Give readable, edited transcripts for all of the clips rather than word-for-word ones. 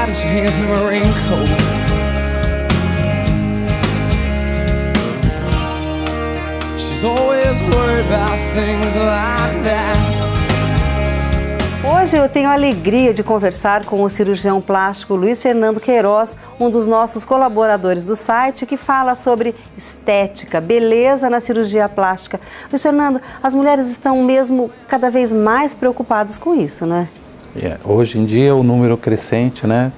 and she hands me my raincoat. She's always worried about things like that. Hoje eu tenho a alegria de conversar com o cirurgião plástico Luiz Fernando Queiroz, um dos nossos colaboradores do site, que fala sobre estética, beleza na cirurgia plástica. Luiz Fernando, as mulheres estão mesmo cada vez mais preocupadas com isso, né? Hoje em dia o número crescente, né?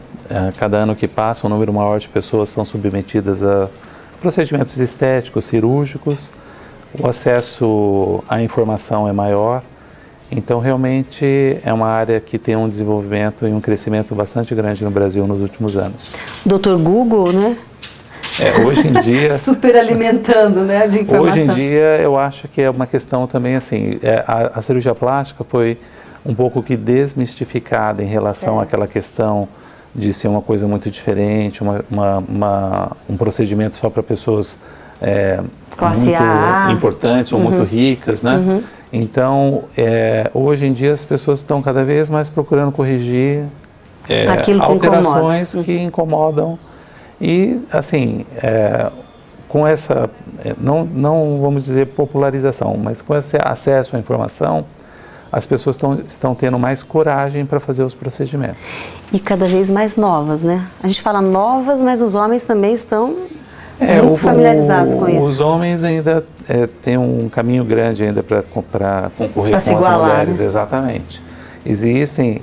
Cada ano que passa, um número maior de pessoas são submetidas a procedimentos estéticos, cirúrgicos, o acesso à informação é maior. Então, realmente, é uma área que tem um desenvolvimento e um crescimento bastante grande no Brasil nos últimos anos. Dr. Google, né? Hoje em dia... Super alimentando, né, de informação. Hoje em dia, eu acho que é uma questão também, assim, a cirurgia plástica foi um pouco que desmistificada em relação àquela questão de ser uma coisa muito diferente, um procedimento só para pessoas Classe muito A. importantes ou muito ricas, né? Então, hoje em dia as pessoas estão cada vez mais procurando corrigir alterações que incomodam e, assim, com essa, não vamos dizer popularização, mas com esse acesso à informação, as pessoas estão tendo mais coragem para fazer os procedimentos. E cada vez mais novas, né? A gente fala novas, mas os homens também estão muito familiarizados com isso. Os homens ainda têm um caminho grande ainda para concorrer com as mulheres, né? Exatamente. Existem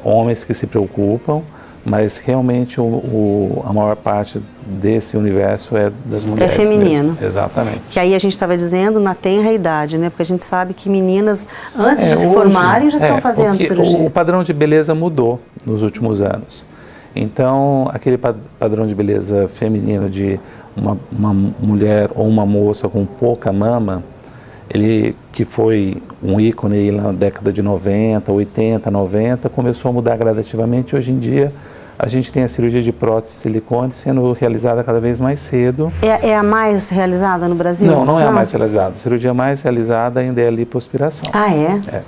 homens que se preocupam, mas realmente a maior parte desse universo é das mulheres. É feminino. Mesmo. Exatamente. Que aí a gente estava dizendo na tenra idade, né? Porque a gente sabe que meninas, antes de se formarem, já estão fazendo cirurgia. O padrão de beleza mudou nos últimos anos. Então, aquele padrão de beleza feminino de uma mulher ou uma moça com pouca mama, ele que foi um ícone aí na década de 90, 80, 90, começou a mudar gradativamente. Hoje em dia, a gente tem a cirurgia de prótese de silicone sendo realizada cada vez mais cedo. É a mais realizada no Brasil? Não é a mais realizada. A cirurgia mais realizada ainda é a lipoaspiração. Ah, é? É.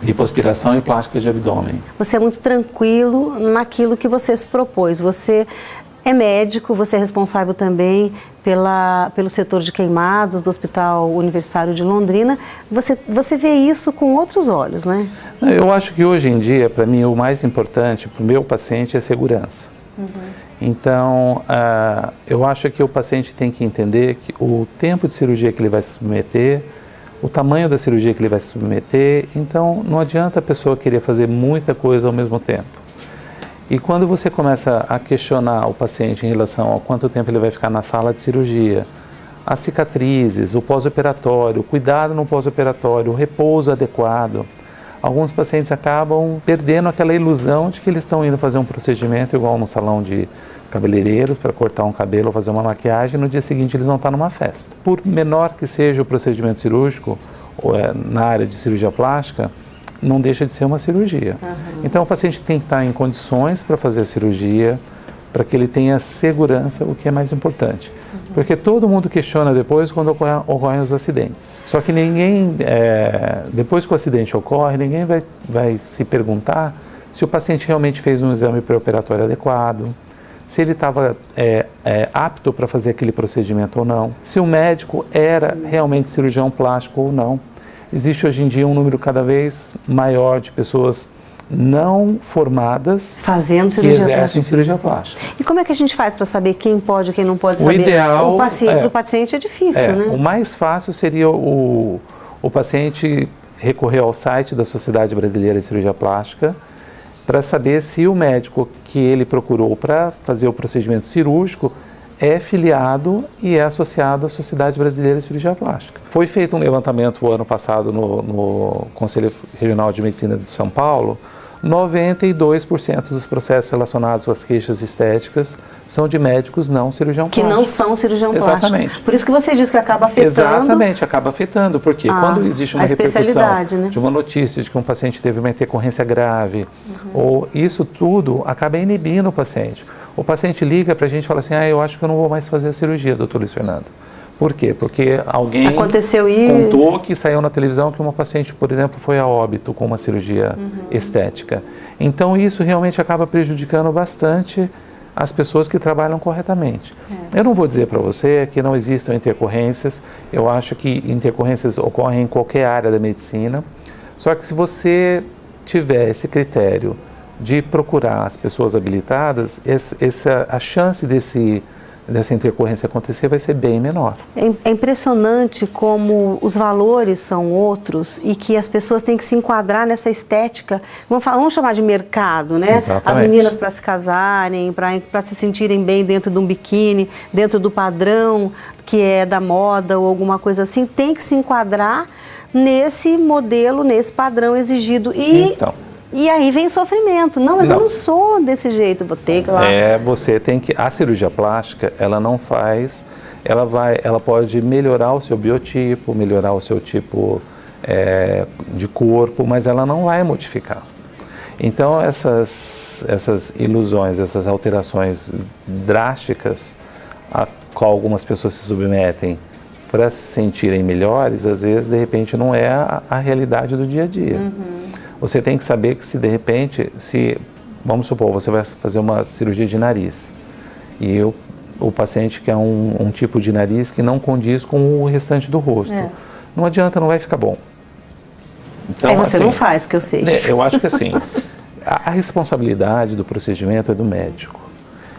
Lipoaspiração e plástica de abdômen. Você é muito tranquilo naquilo que você se propôs. Você é médico, você é responsável também pelo setor de queimados do Hospital Universitário de Londrina. Você vê isso com outros olhos, né? Eu acho que hoje em dia, para mim, o mais importante para o meu paciente é segurança. Então, eu acho que o paciente tem que entender que o tempo de cirurgia que ele vai se submeter, o tamanho da cirurgia que ele vai se submeter, então não adianta a pessoa querer fazer muita coisa ao mesmo tempo. E quando você começa a questionar o paciente em relação a quanto tempo ele vai ficar na sala de cirurgia, as cicatrizes, o pós-operatório, o cuidado no pós-operatório, o repouso adequado, alguns pacientes acabam perdendo aquela ilusão de que eles estão indo fazer um procedimento igual no salão de cabeleireiro para cortar um cabelo ou fazer uma maquiagem, no dia seguinte eles vão estar numa festa. Por menor que seja o procedimento cirúrgico, na área de cirurgia plástica, não deixa de ser uma cirurgia. Então o paciente tem que estar em condições para fazer a cirurgia, para que ele tenha segurança, o que é mais importante. Porque todo mundo questiona depois quando ocorrem os acidentes. Só que ninguém, depois que o acidente ocorre, ninguém vai se perguntar se o paciente realmente fez um exame pré-operatório adequado, se ele estava apto para fazer aquele procedimento ou não, se o médico era realmente cirurgião plástico ou não. Existe hoje em dia um número cada vez maior de pessoas não formadas fazendo cirurgia que exercem cirurgia plástica. E como é que a gente faz para saber quem pode e quem não pode saber? O ideal... Para o paciente é difícil, né? O mais fácil seria o paciente recorrer ao site da Sociedade Brasileira de Cirurgia Plástica para saber se o médico que ele procurou para fazer o procedimento cirúrgico é filiado e é associado à Sociedade Brasileira de Cirurgia Plástica. Foi feito um levantamento o ano passado no Conselho Regional de Medicina de São Paulo, 92% dos processos relacionados com as queixas estéticas são de médicos não cirurgião plásticos. Que não são cirurgião plásticos. Exatamente. Por isso que você diz que acaba afetando... Exatamente, acaba afetando, porque quando existe uma repercussão, né, de uma notícia de que um paciente teve uma intercorrência grave, ou isso tudo acaba inibindo o paciente. O paciente liga para a gente e fala assim, eu acho que eu não vou mais fazer a cirurgia, doutor Luiz Fernando, Por quê? Porque alguém Aconteceu contou que saiu na televisão que uma paciente, por exemplo, foi a óbito com uma cirurgia estética. Então, isso realmente acaba prejudicando bastante as pessoas que trabalham corretamente. Eu não vou dizer para você que não existam intercorrências. Eu acho que intercorrências ocorrem em qualquer área da medicina. Só que se você tiver esse critério de procurar as pessoas habilitadas, a chance dessa intercorrência acontecer vai ser bem menor. É impressionante como os valores são outros e que as pessoas têm que se enquadrar nessa estética, vamos chamar de mercado, né? Exatamente. As meninas para se casarem, para se sentirem bem dentro de um biquíni, dentro do padrão que é da moda ou alguma coisa assim, tem que se enquadrar nesse modelo, nesse padrão exigido. E aí vem sofrimento. Não, mas eu não sou desse jeito, vou ter que lá. Você tem que... A cirurgia plástica, ela não faz... Ela pode melhorar o seu biotipo, melhorar o seu tipo de corpo, mas ela não vai modificar. Então, essas ilusões, essas alterações drásticas a qual algumas pessoas se submetem para se sentirem melhores, às vezes, de repente, não é a realidade do dia a dia. Você tem que saber que se de repente, vamos supor, você vai fazer uma cirurgia de nariz e o paciente quer um tipo de nariz que não condiz com o restante do rosto. Não adianta, não vai ficar bom. Então, aí você não faz, que eu sei. Eu acho que assim, a responsabilidade do procedimento é do médico.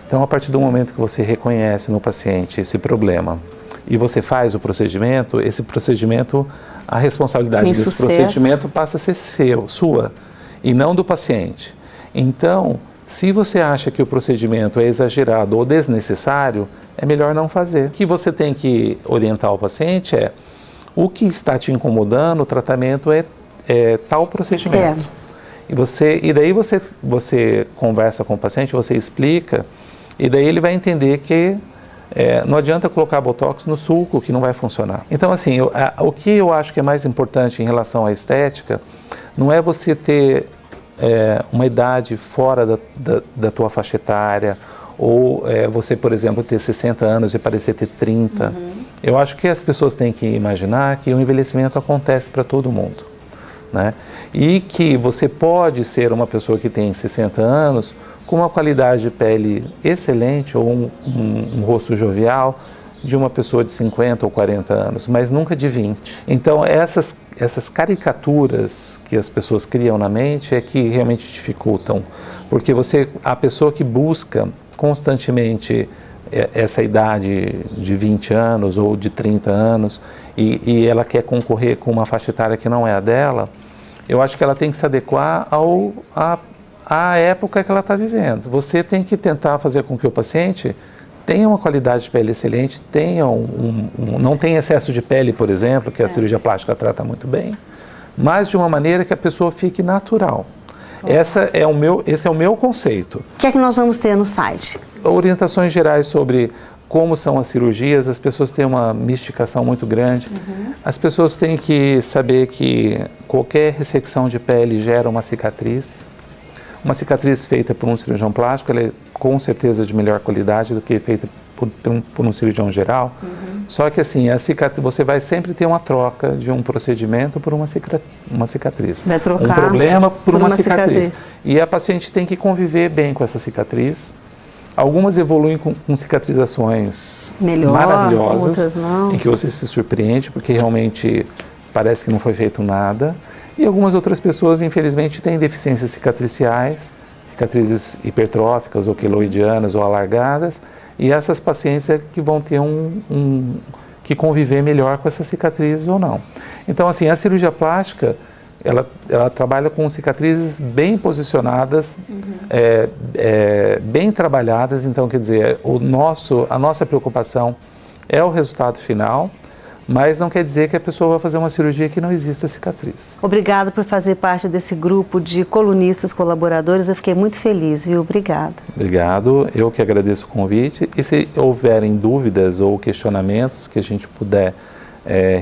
Então, a partir do momento que você reconhece no paciente esse problema e você faz o procedimento, a responsabilidade desse procedimento passa a ser sua, e não do paciente. Então, se você acha que o procedimento é exagerado ou desnecessário, é melhor não fazer. O que você tem que orientar o paciente é o que está te incomodando, o tratamento é tal procedimento. E daí você conversa com o paciente, você explica, e daí ele vai entender que não adianta colocar botox no sulco, que não vai funcionar. Então, assim, o que eu acho que é mais importante em relação à estética não é você ter uma idade fora da tua faixa etária, ou você, por exemplo, ter 60 anos e parecer ter 30. Eu acho que as pessoas têm que imaginar que o envelhecimento acontece para todo mundo, né? E que você pode ser uma pessoa que tem 60 anos com uma qualidade de pele excelente ou um rosto jovial de uma pessoa de 50 ou 40 anos, mas nunca de 20. Então, essas caricaturas que as pessoas criam na mente é que realmente dificultam, porque a pessoa que busca constantemente essa idade de 20 anos ou de 30 anos e ela quer concorrer com uma faixa etária que não é a dela, eu acho que ela tem que se adequar à época que ela está vivendo. Você tem que tentar fazer com que o paciente tenha uma qualidade de pele excelente, não tenha excesso de pele, por exemplo, que a cirurgia plástica trata muito bem, mas de uma maneira que a pessoa fique natural. Esse é o meu conceito. O que é que nós vamos ter no site? Orientações gerais sobre como são as cirurgias. As pessoas têm uma mistificação muito grande. As pessoas têm que saber que qualquer ressecção de pele gera uma cicatriz. Uma cicatriz feita por um cirurgião plástico, ela é com certeza de melhor qualidade do que feita por um cirurgião geral. Só que assim, você vai sempre ter uma troca de um procedimento por uma cicatriz. Vai trocar um problema por uma cicatriz. E a paciente tem que conviver bem com essa cicatriz. Algumas evoluem com cicatrizações maravilhosas, outras não. em que você se surpreende, porque realmente parece que não foi feito nada. E algumas outras pessoas, infelizmente, têm deficiências cicatriciais, cicatrizes hipertróficas ou queloidianas ou alargadas, e essas pacientes é que vão ter que conviver melhor com essa cicatriz ou não. Então, assim, a cirurgia plástica, ela trabalha com cicatrizes bem posicionadas, bem trabalhadas. Então, quer dizer, a nossa preocupação é o resultado final, mas não quer dizer que a pessoa vai fazer uma cirurgia que não exista cicatriz. Obrigado por fazer parte desse grupo de colunistas colaboradores. Eu fiquei muito feliz, viu? Obrigada. Obrigado. Eu que agradeço o convite. E se houverem dúvidas ou questionamentos que a gente puder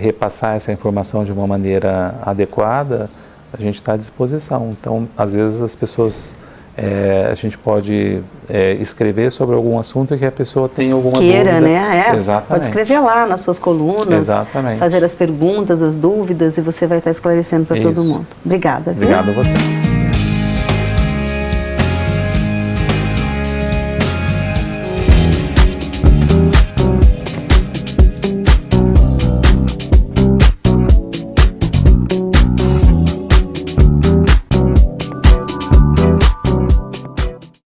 repassar essa informação de uma maneira adequada, a gente está à disposição. Então, às vezes as pessoas a gente pode escrever sobre algum assunto que a pessoa tem alguma dúvida. Né? Exatamente. Pode escrever lá nas suas colunas, exatamente, fazer as perguntas, as dúvidas, e você vai estar esclarecendo para todo mundo. Obrigada. Obrigado a você.